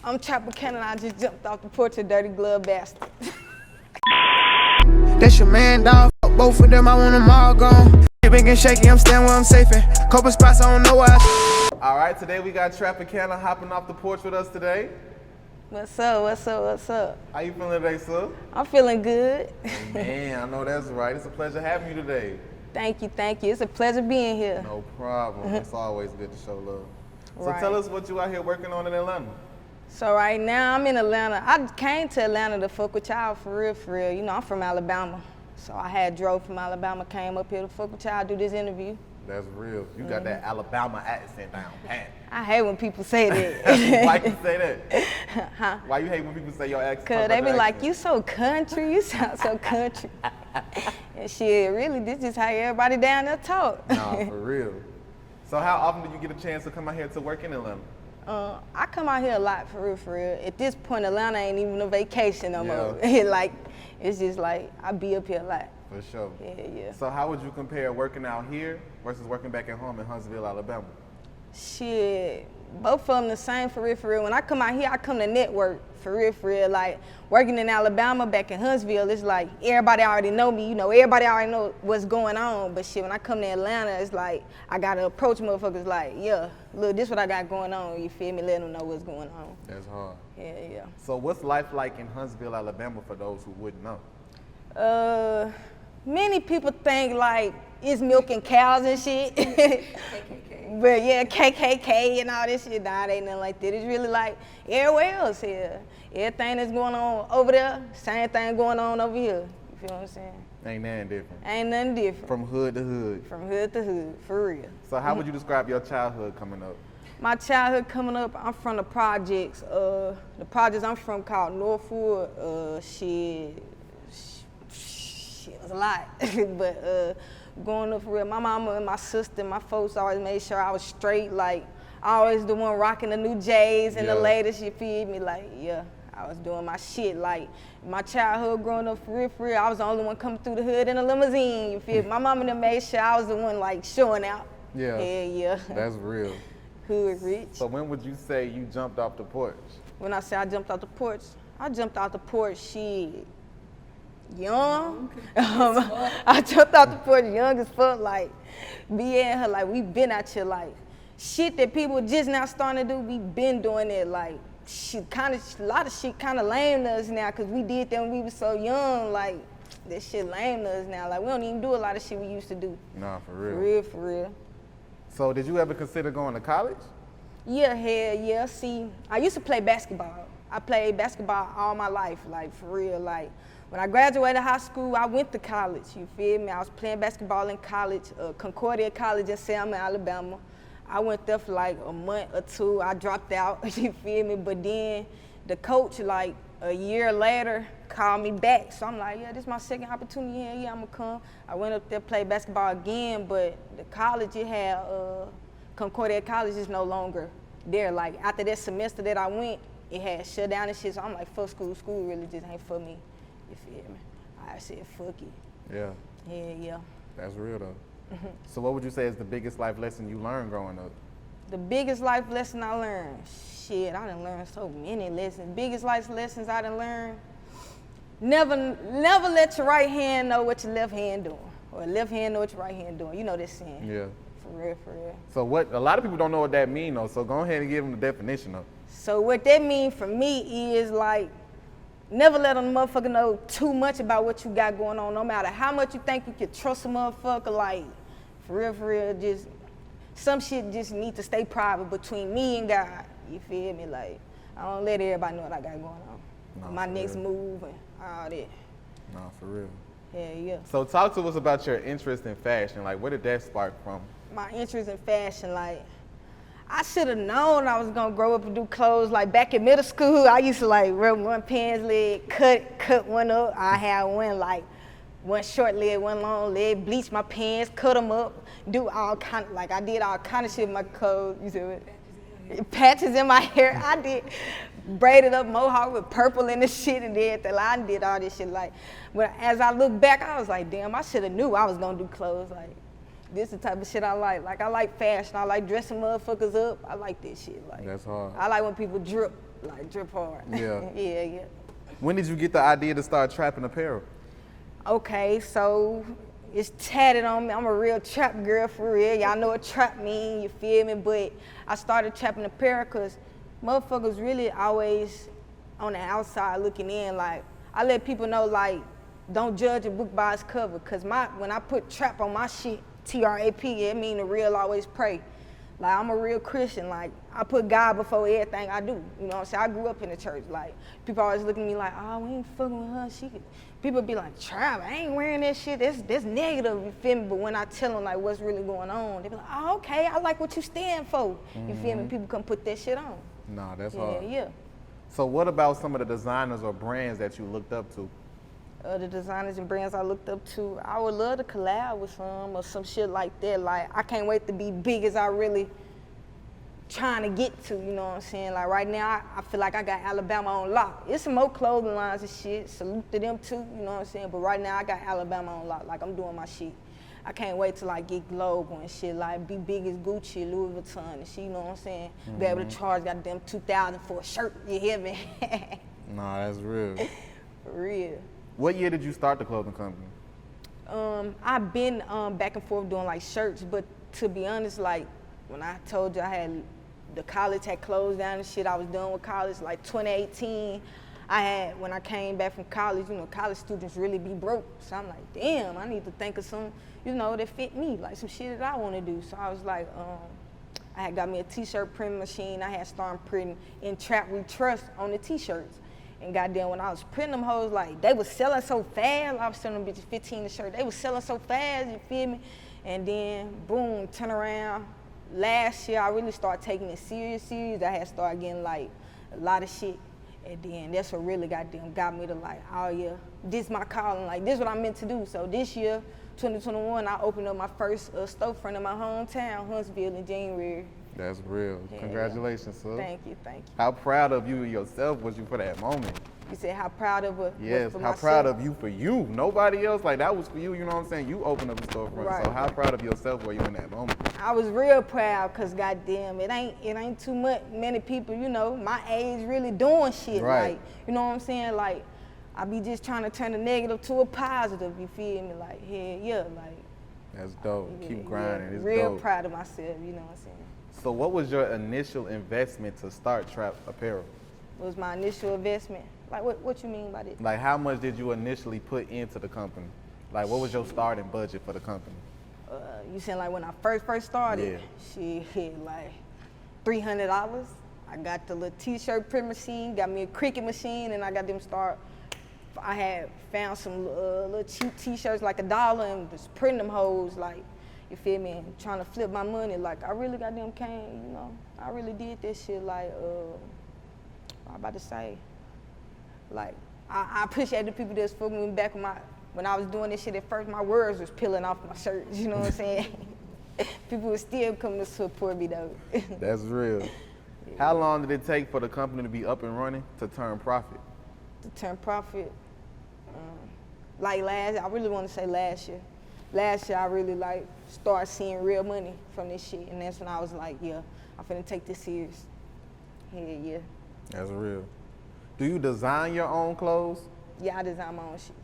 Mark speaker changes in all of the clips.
Speaker 1: I'm Trapicana and I just jumped off the porch, a dirty glove bastard.
Speaker 2: That's your man, dog. Fuck both of them, I want them all gone. Big and shaky, I'm staying where I'm safe at. Couple spots, I don't know where
Speaker 3: All right, today we got Trapicana hopping off the porch with us today.
Speaker 1: What's up, what's up, what's up?
Speaker 3: How you feeling today, sir?
Speaker 1: I'm feeling good.
Speaker 3: Man, I know that's right. It's a pleasure having you today.
Speaker 1: Thank you, thank you. It's a pleasure being here.
Speaker 3: No problem. It's always good to show love. So
Speaker 1: Right.
Speaker 3: tell us what you out here working on in Atlanta.
Speaker 1: So right now I'm in Atlanta. I came to Atlanta to fuck with y'all for real. You know, I'm from Alabama. So I had drove from Alabama, came up here to fuck with y'all, do this interview.
Speaker 3: That's real. You got that Alabama accent down pat.
Speaker 1: I hate when people say that.
Speaker 3: Why you say that?
Speaker 1: Huh?
Speaker 3: Why you hate when people say your accent?
Speaker 1: Cause they be like, you so country, you sound so country. And shit, really, this is how everybody down there talk.
Speaker 3: Nah, for real. So how often do you get a chance to come out here to work in Atlanta?
Speaker 1: I come out here a lot, for real. At this point, Atlanta ain't even a vacation no more. It's just like, I be up here a lot.
Speaker 3: For sure.
Speaker 1: Yeah.
Speaker 3: So how would you compare working out here versus working back at home in Huntsville, Alabama?
Speaker 1: Shit, both of them the same, for real. When I come out here, I come to network, for real. Like, working in Alabama, back in Huntsville, it's like, everybody already know me, you know, everybody already know what's going on. But shit, when I come to Atlanta, it's like, I gotta approach motherfuckers like, yeah, look, this what I got going on, you feel me? Let them know what's going on.
Speaker 3: That's hard.
Speaker 1: Yeah.
Speaker 3: So what's life like in Huntsville, Alabama for those who wouldn't know?
Speaker 1: Many people think like it's milking cows and shit. But yeah, KKK and all this shit, nah, it ain't nothing like that. It's really like everywhere else here. Everything that's going on over there, same thing going on over here. You feel what I'm saying?
Speaker 3: Ain't nothing different.
Speaker 1: Ain't nothing different.
Speaker 3: From hood to hood.
Speaker 1: From hood to hood, for real.
Speaker 3: So how would you describe your childhood coming up?
Speaker 1: My childhood coming up, I'm from the projects. The projects I'm from called Northwood. Shit, it was a lot. But growing up for real, my mama and my sister, my folks always made sure I was straight. Like, always the one rocking the new J's and the latest, you feel me? Like, yeah, I was doing my shit. Like, my childhood growing up for real, I was the only one coming through the hood in a limousine, you feel me? My mama done made sure I was the one, like, showing out. Yeah.
Speaker 3: That's real.
Speaker 1: Hood rich.
Speaker 3: So when would you say you jumped off the porch?
Speaker 1: When I say I jumped off the porch, shit, young. I jumped out the porch young as fuck, like, me and her, like, we been out here, like, shit that people just now starting to do, we been doing it, like, shit, a lot of shit kind of lame to us now, because we did that when we was so young, like, that shit lame to us now, like, we don't even do a lot of shit we used to do.
Speaker 3: Nah, for real.
Speaker 1: For real.
Speaker 3: So did you ever consider going to college?
Speaker 1: Yeah, hell yeah. See, I used to play basketball. I played basketball all my life, like, for real. Like, when I graduated high school, I went to college, you feel me? I was playing basketball in college, Concordia College in Selma, Alabama. I went there for like a month or two. I dropped out, you feel me? But then the coach, like, a year later, called me back. So I'm like, yeah, this is my second opportunity. Yeah, I'm gonna come. I went up there, played basketball again, but the college it had, Concordia College is no longer there. Like, after that semester that I went, it had shut down and shit. So I'm like, fuck school. School really just ain't for me. You feel me? I said, fuck it. Yeah.
Speaker 3: That's real though. So what would you say is the biggest life lesson you learned growing up?
Speaker 1: The biggest life lesson I learned? Shit, I done learned so many lessons. Biggest life lessons I done learned? Never let your right hand know what your left hand doing. Or left hand know what your right hand doing. You know this saying.
Speaker 3: Yeah.
Speaker 1: For real.
Speaker 3: So what, a lot of people don't know what that means though, so go ahead and give them the definition though.
Speaker 1: So what that mean for me is like, never let a motherfucker know too much about what you got going on, no matter how much you think you can trust a motherfucker, like, for real, just, some shit just need to stay private between me and God, you feel me? Like, I don't let everybody know what I got going on.
Speaker 3: No,
Speaker 1: my next move and all that.
Speaker 3: No, for real.
Speaker 1: Yeah.
Speaker 3: So talk to us about your interest in fashion, like where did that spark from?
Speaker 1: My interest in fashion, like, I should have known I was gonna grow up and do clothes. Like, back in middle school, I used to like wear one pants leg, cut one up. I had one short leg, one long leg, bleach my pants, cut them up, do all kind of, like, I did all kind of shit with my clothes. You see what? Patches in my hair. I did braided up mohawk with purple in the shit and everything. I did all this shit. Like, when as I look back, I was like, damn, I should have knew I was gonna do clothes. Like, This the type of shit I like. Like, I like fashion. I like dressing motherfuckers up. I like this shit. Like,
Speaker 3: That's hard.
Speaker 1: I like when people drip, like drip hard.
Speaker 3: Yeah.
Speaker 1: yeah.
Speaker 3: When did you get the idea to start Trappin Apparel?
Speaker 1: Okay, so it's tatted on me. I'm a real trap girl for real. Y'all know what trap mean, you feel me? But I started Trappin Apparel because motherfuckers really always on the outside looking in. Like, I let people know, like, don't judge a book by its cover. Because when I put trap on my shit, T-R-A-P, it mean the real always pray. Like, I'm a real Christian. Like, I put God before everything I do. You know what I'm saying? I grew up in the church. Like, people always look at me like, oh, we ain't fucking with her. People be like, trap, I ain't wearing that shit. That's negative, you feel me? But when I tell them, like, what's really going on, they be like, oh, okay, I like what you stand for. You feel me? People come put that shit on.
Speaker 3: Nah, that's hard.
Speaker 1: Yeah.
Speaker 3: So what about some of the designers or brands that you looked up to?
Speaker 1: The designers and brands I looked up to, I would love to collab with some or some shit like that. Like, I can't wait to be big as I really trying to get to, you know what I'm saying? Like, right now, I feel like I got Alabama on lock. It's some more clothing lines and shit. Salute to them too, you know what I'm saying? But right now, I got Alabama on lock. Like, I'm doing my shit. I can't wait to, like, get global and shit. Like, be big as Gucci, Louis Vuitton and shit, you know what I'm saying? Be able to charge goddamn $2,000 for a shirt, you hear me?
Speaker 3: Nah, that's real.
Speaker 1: For real.
Speaker 3: What year did you start the clothing company?
Speaker 1: I've been back and forth doing like shirts, but to be honest, like when I told you the college had closed down and shit, I was done with college. Like 2018, when I came back from college, you know, college students really be broke. So I'm like, damn, I need to think of some, you know, that fit me, like some shit that I want to do. So I was like, I had got me a t-shirt printing machine. I had started printing in Trap We Trust on the t-shirts. And goddamn, when I was printing them hoes, like, they was selling so fast. I was selling them bitches 15 a shirt. They was selling so fast, you feel me? And then, boom, turn around. Last year, I really started taking it serious. I had started getting, like, a lot of shit. And then that's what really goddamn got me to, like, oh, yeah, this is my calling. Like, this is what I'm meant to do. So this year, 2021, I opened up my first storefront in my hometown, Huntsville, in January.
Speaker 3: That's real.
Speaker 1: Yeah,
Speaker 3: Congratulations, sir.
Speaker 1: Thank you.
Speaker 3: How proud of you yourself was you for that moment?
Speaker 1: You said how proud of her?
Speaker 3: Yes,
Speaker 1: for
Speaker 3: how
Speaker 1: myself?
Speaker 3: proud of you for you. Nobody else, like that was for you, you know what I'm saying? You opened up a storefront.
Speaker 1: Right.
Speaker 3: So how proud of yourself were you in that moment?
Speaker 1: I was real proud because goddamn, it ain't too many people, you know, my age really doing shit.
Speaker 3: Right.
Speaker 1: Like, you know what I'm saying? Like, I be just trying to turn a negative to a positive, you feel me? Like, yeah, like.
Speaker 3: That's dope.
Speaker 1: Yeah,
Speaker 3: Keep grinding.
Speaker 1: yeah,
Speaker 3: It's
Speaker 1: real
Speaker 3: dope.
Speaker 1: proud of myself, you know what I'm saying?
Speaker 3: So what was your initial investment to start Trap Apparel?
Speaker 1: It was my initial investment. Like, what you mean by that?
Speaker 3: Like how much did you initially put into the company? Like what was your starting budget for the company?
Speaker 1: You saying like when I first started?
Speaker 3: Yeah.
Speaker 1: Shit, like $300. I got the little t-shirt print machine, got me a Cricut machine, and I got them start. I had found some little cheap t-shirts, like $1, and was printing them hoes, like, you feel me, and trying to flip my money. Like, I really got them came, you know, I really did this shit, like, I'm about to say, like, I appreciate the people that's fucking with me back when I was doing this shit at first. My words was peeling off my shirts, you know what I'm saying? People would still come to support me, though.
Speaker 3: That's real. How long did it take for the company to be up and running to turn profit?
Speaker 1: To turn profit, like I really want to say last year. Last year, I really like started seeing real money from this shit, and that's when I was like, yeah, I'm finna take this serious. Yeah.
Speaker 3: That's real. Do you design your own clothes?
Speaker 1: Yeah, I design my own shit.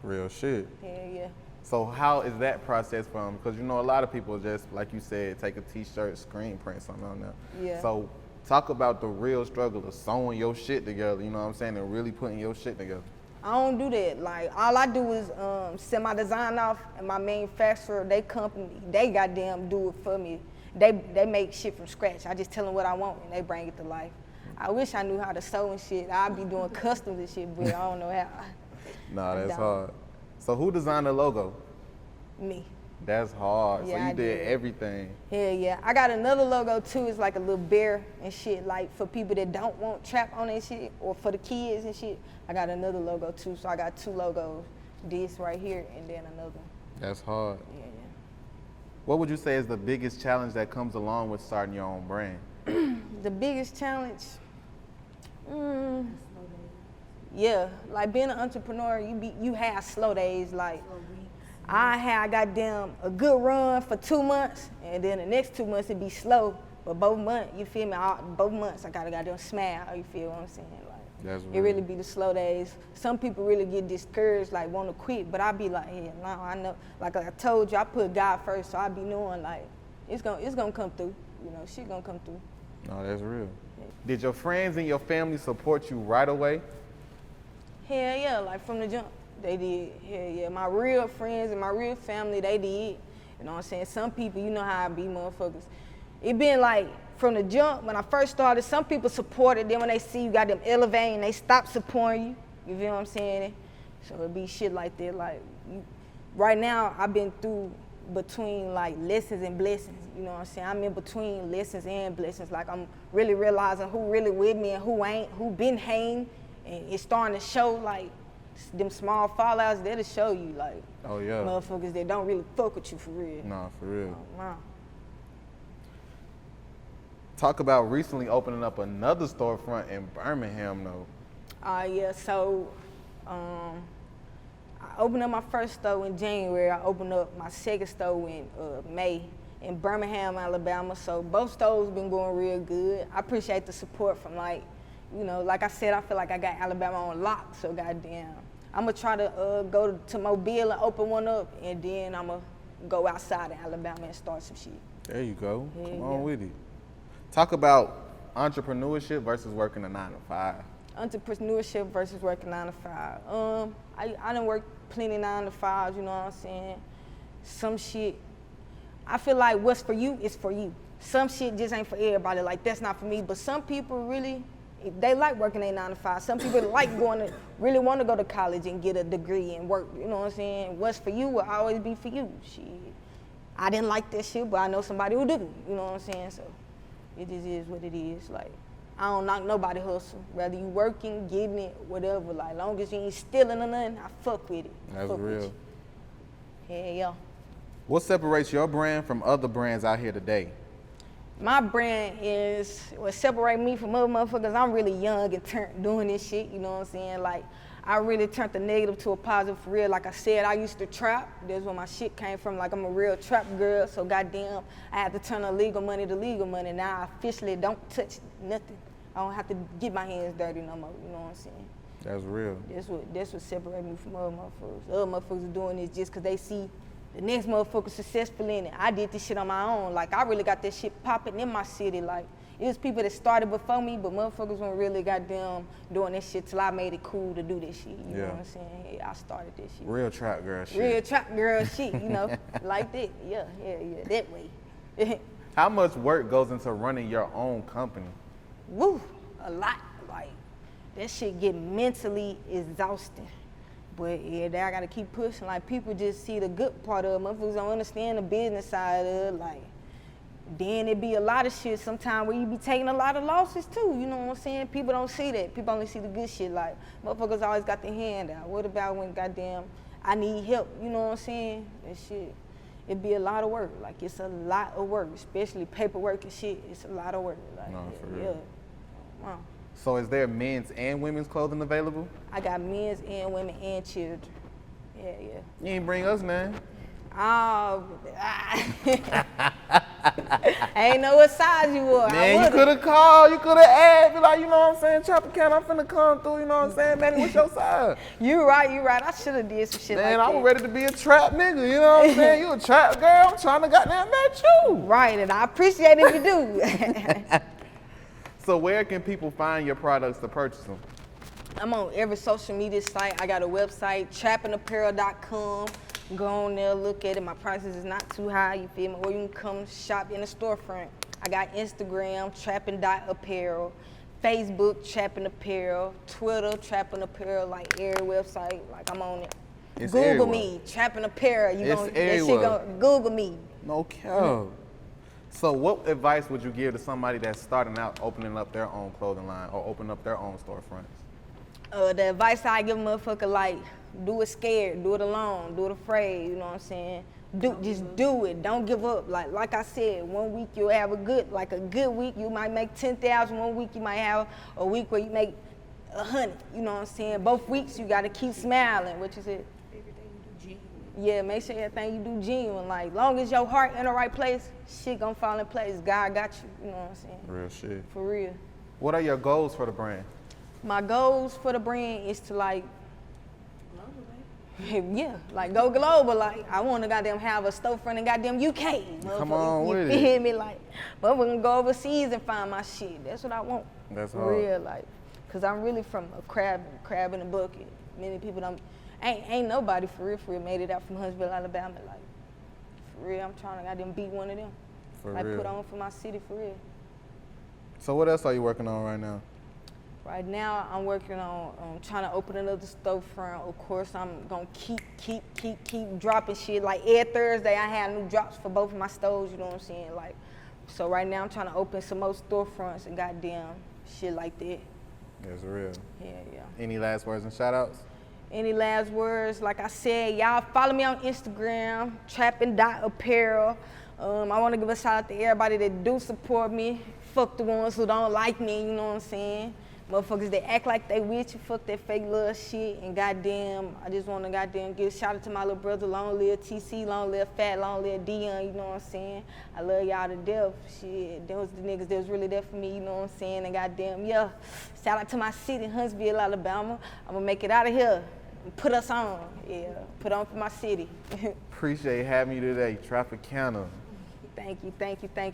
Speaker 3: Real shit.
Speaker 1: Yeah.
Speaker 3: So how is that process from? Because you know a lot of people just, like you said, take a t-shirt, screen print something on there.
Speaker 1: Yeah.
Speaker 3: So talk about the real struggle of sewing your shit together, you know what I'm saying, and really putting your shit together.
Speaker 1: I don't do that. Like, all I do is send my design off, and my manufacturer, they company, they goddamn do it for me. They make shit from scratch. I just tell them what I want, and they bring it to life. I wish I knew how to sew and shit. I'd be doing customs and shit, but I don't know how.
Speaker 3: Nah, that's hard. So who designed the logo?
Speaker 1: Me.
Speaker 3: That's hard.
Speaker 1: Yeah,
Speaker 3: So you
Speaker 1: I
Speaker 3: did
Speaker 1: did.
Speaker 3: everything.
Speaker 1: Hell yeah. I got another logo too. It's like a little bear and shit. Like for people that don't want trap on their shit, or for the kids and shit. I got another logo too. So I got 2 logos. This right here and then another one.
Speaker 3: That's hard.
Speaker 1: Yeah.
Speaker 3: What would you say is the biggest challenge that comes along with starting your own brand?
Speaker 1: The biggest challenge, yeah, like being an entrepreneur, you have slow days. Like I had goddamn a good run for 2 months, and then the next 2 months it'd be slow. But both months, you feel me? Both months I gotta goddamn smile. You feel what I'm saying? Like
Speaker 3: That's
Speaker 1: it really be the slow days. Some people really get discouraged, like want to quit. But I be like, yeah, no, I know. Like I told you, I put God first, so I be knowing like it's gonna come through. You know, shit gonna come through.
Speaker 3: No, that's real. Did your friends and your family support you right away?
Speaker 1: Hell yeah, like from the jump, they did. Hell yeah, my real friends and my real family, they did. You know what I'm saying? Some people, you know how I be, motherfuckers. It been like from the jump, when I first started, some people supported. Then when they see you got them elevating, they stop supporting you. You feel what I'm saying? So it be shit like that. Like right now, I've been through between like lessons and blessings. You know what I'm saying? I'm in between lessons and blessings. Like I'm really realizing who really with me and who ain't, who been hanging. And it's starting to show like them small fallouts, that'll show you like motherfuckers that don't really fuck with you for real.
Speaker 3: Nah, for real.
Speaker 1: Wow.
Speaker 3: Talk about recently opening up another storefront in Birmingham though.
Speaker 1: Yeah, so I opened up my first store in January. I opened up my second store in May in Birmingham, Alabama. So both stores been going real good. I appreciate the support from like, you know, like I said, I feel like I got Alabama on lock, so goddamn. I'm gonna try to go to Mobile and open one up, and then I'm gonna go outside of Alabama and start some shit.
Speaker 3: There you go.
Speaker 1: Yeah,
Speaker 3: Come on with it. Talk about entrepreneurship versus working a 9 to 5.
Speaker 1: Entrepreneurship versus working 9 to 5. I done worked plenty 9 to 5s, you know what I'm saying? Some shit, I feel like what's for you is for you. Some shit just ain't for everybody, like that's not for me, but some people really, they like working a 9 to 5. Some people like really want to go to college and get a degree and work, you know what I'm saying? What's for you will always be for you, shit. I didn't like that shit, but I know somebody who do, you know what I'm saying? So it just is what it is. Like, I don't knock nobody hustle. Whether you working, getting it, whatever. Like, long as you ain't stealing or nothing, I fuck with it.
Speaker 3: That's real.
Speaker 1: Yeah.
Speaker 3: What separates your brand from other brands out here today?
Speaker 1: My brand is what separate me from other motherfuckers. I'm really young and doing this shit, you know what I'm saying? Like, I really turned the negative to a positive for real. Like I said, I used to trap. That's where my shit came from. Like, I'm a real trap girl, so goddamn, I had to turn illegal money to legal money. Now I officially don't touch nothing. I don't have to get my hands dirty no more, you know what I'm saying?
Speaker 3: That's real.
Speaker 1: That's what separates me from other motherfuckers. Other motherfuckers are doing this just because they see the next motherfucker successful in it. I did this shit on my own. Like, I really got this shit popping in my city. Like, it was people that started before me, but motherfuckers weren't really goddamn doing this shit till I made it cool to do this shit. You know what I'm saying? Yeah, I started this shit.
Speaker 3: Real trap girl shit.
Speaker 1: Real trap girl shit, you know, like that. Yeah, that way.
Speaker 3: How much work goes into running your own company?
Speaker 1: Woo, a lot. Like, that shit get mentally exhausting. But yeah, I gotta keep pushing. Like, people just see the good part of it. Motherfuckers don't understand the business side of it. Like, then it be a lot of shit sometimes where you be taking a lot of losses too. You know what I'm saying? People don't see that. People only see the good shit. Like, motherfuckers always got their hand out. What about when goddamn I need help? You know what I'm saying? That shit, it be a lot of work. Like, it's a lot of work, especially paperwork and shit. It's a lot of work. Like,
Speaker 3: no, for real.
Speaker 1: Yeah. Wow.
Speaker 3: So is there men's and women's clothing available?
Speaker 1: I got men's and women and children. Yeah.
Speaker 3: You ain't bring us, man.
Speaker 1: Oh, I ain't know what size you were.
Speaker 3: Man, you could have called, you could have asked, be like, you know what I'm saying, Trapicana, I'm finna come through, you know what I'm saying, Manny, what's your size?
Speaker 1: You right. I should have did some shit like that.
Speaker 3: Man, I was ready to be a trap nigga, you know what I'm saying? You a trap girl, I'm trying to goddamn match you.
Speaker 1: Right, and I appreciate it if you do.
Speaker 3: So where can people find your products to purchase them?
Speaker 1: I'm on every social media site. I got a website, trappinapparel.com. Go on there, look at it. My prices is not too high, you feel me? Or you can come shop in the storefront. I got Instagram, Trappin.Apparel, Facebook, Trappin Apparel, Twitter, Trappin Apparel, like every website. Like, I'm on it.
Speaker 3: It's
Speaker 1: Google
Speaker 3: everywhere.
Speaker 1: me, Trappin Apparel.
Speaker 3: Everywhere.
Speaker 1: Google me.
Speaker 3: No cap. So what advice would you give to somebody that's starting out opening up their own clothing line or opening up their own storefronts?
Speaker 1: The advice I give a motherfucker, like, do it scared, do it alone, do it afraid, you know what I'm saying? Just do it, don't give up. Like I said, 1 week you'll have a good week, you might make 10,000. 1 week you might have a week where you make 100, you know what I'm saying? Both weeks you gotta keep smiling, which is it? Yeah, make sure everything you do genuine. Like, long as your heart in the right place, shit gonna fall in place. God got you, you know what I'm saying?
Speaker 3: Real shit.
Speaker 1: For real.
Speaker 3: What are your goals for the brand?
Speaker 1: My goals for the brand is to like, yeah, like go global. Like I want to goddamn have a storefront in goddamn UK.
Speaker 3: Come on with
Speaker 1: You feel
Speaker 3: it.
Speaker 1: me? Like, but we're gonna go overseas and find my shit. That's what I want.
Speaker 3: That's
Speaker 1: for
Speaker 3: hard.
Speaker 1: real, like, cause I'm really from a crab in a bucket. Many people don't, ain't nobody for real made it out from Huntsville, Alabama. Like, for real, I'm trying to goddamn beat one of them.
Speaker 3: For
Speaker 1: like
Speaker 3: real.
Speaker 1: put on for my city, for real.
Speaker 3: So what else are you working on right now?
Speaker 1: Right now, I'm working on trying to open another storefront. Of course, I'm gonna keep dropping shit. Like every Thursday, I have new drops for both of my stores. You know what I'm saying? Like, so right now, I'm trying to open some more storefronts and goddamn shit like that.
Speaker 3: That's real.
Speaker 1: Yeah.
Speaker 3: Any last words and shout outs?
Speaker 1: Any last words? Like I said, y'all follow me on Instagram, Trappin Apparel. I want to give a shout out to everybody that do support me. Fuck the ones who don't like me. You know what I'm saying? Motherfuckers that act like they with you, fuck that fake love shit, and goddamn, I just want to goddamn give a shout out to my little brother, long live TC, long live Fat, long live Dion, you know what I'm saying? I love y'all to death, shit. Them was the niggas that was really there for me, you know what I'm saying? And goddamn, yeah, shout out to my city, Huntsville, Alabama. I'm gonna make it out of here, put us on, yeah, put on for my city.
Speaker 3: Appreciate having you today, Trapicana.
Speaker 1: Thank you.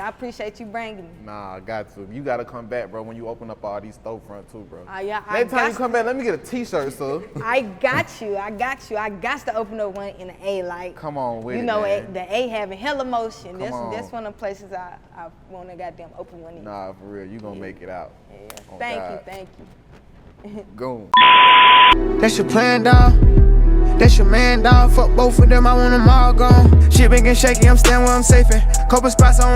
Speaker 1: I appreciate you bringing me.
Speaker 3: Nah, I got to. You gotta come back, bro, when you open up all these storefront too, bro.
Speaker 1: Yeah,
Speaker 3: Next time you come back, let me get a t-shirt, sir.
Speaker 1: I got you. I got to open up one in the A, like.
Speaker 3: Come on with
Speaker 1: you
Speaker 3: it,
Speaker 1: know,
Speaker 3: man.
Speaker 1: the A having hella motion.
Speaker 3: Come on.
Speaker 1: That's one of the places I want to goddamn open one in.
Speaker 3: Nah, for real, you gonna make it out.
Speaker 1: Yeah.
Speaker 3: Oh,
Speaker 1: Thank you.
Speaker 3: Go.
Speaker 2: That's your plan, dawg. That's your man, dawg. Fuck both of them, I want them all gone. Shit big and shaky, I'm staying where I'm safe at. Couple spots on